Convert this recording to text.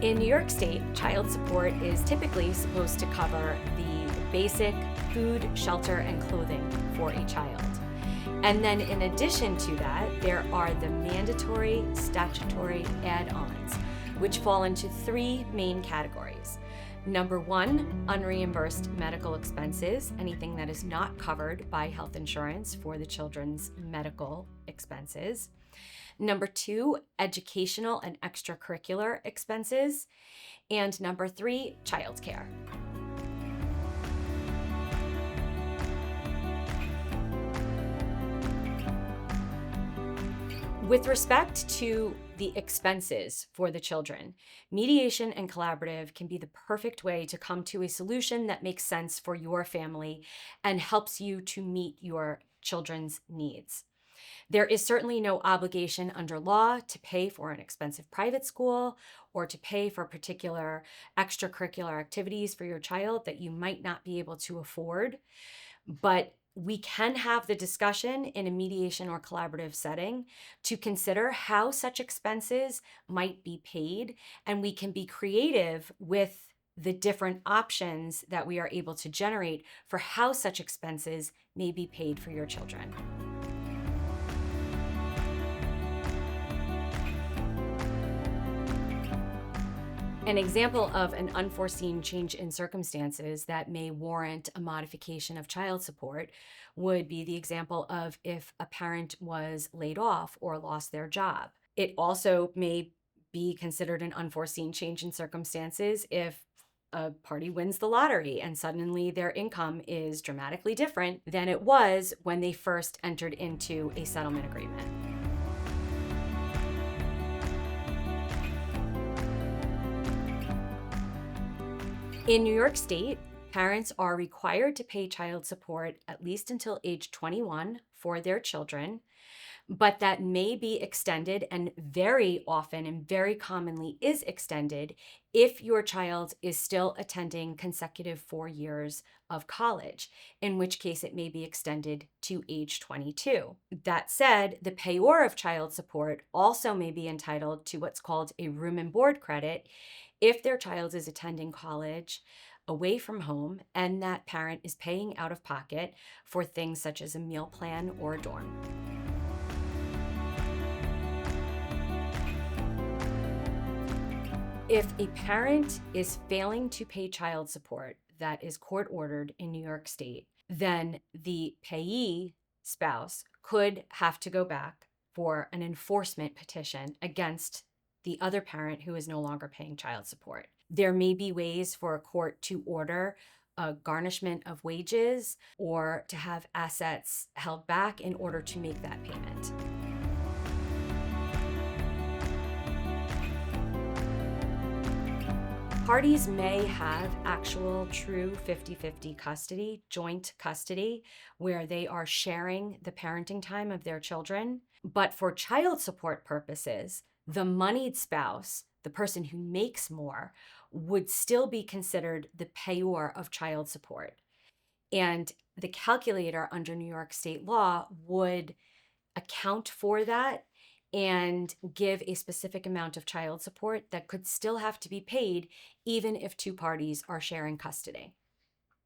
In New York State, child support is typically supposed to cover the basic food, shelter, and clothing for a child. And then in addition to that, there are the mandatory statutory add-ons, which fall into three main categories. Number one, unreimbursed medical expenses, anything that is not covered by health insurance for the children's medical expenses. Number two, educational and extracurricular expenses. And number three, childcare. With respect to the expenses for the children, mediation and collaborative can be the perfect way to come to a solution that makes sense for your family and helps you to meet your children's needs. There is certainly no obligation under law to pay for an expensive private school or to pay for particular extracurricular activities for your child that you might not be able to afford. But we can have the discussion in a mediation or collaborative setting to consider how such expenses might be paid, and we can be creative with the different options that we are able to generate for how such expenses may be paid for your children. An example of an unforeseen change in circumstances that may warrant a modification of child support would be the example of if a parent was laid off or lost their job. It also may be considered an unforeseen change in circumstances if a party wins the lottery and suddenly their income is dramatically different than it was when they first entered into a settlement agreement. In New York State, parents are required to pay child support at least until age 21 for their children, but that may be extended and very often and very commonly is extended if your child is still attending consecutive 4 years of college, in which case it may be extended to age 22. That said, the payor of child support also may be entitled to what's called a room and board credit if their child is attending college away from home and that parent is paying out of pocket for things such as a meal plan or a dorm. If a parent is failing to pay child support that is court ordered in New York State, then the payee spouse could have to go back for an enforcement petition against the other parent who is no longer paying child support. There may be ways for a court to order a garnishment of wages or to have assets held back in order to make that payment. Parties may have actual true 50-50 custody, joint custody, where they are sharing the parenting time of their children. But for child support purposes, the moneyed spouse, the person who makes more, would still be considered the payor of child support. And the calculator under New York state law would account for that and give a specific amount of child support that could still have to be paid even if two parties are sharing custody.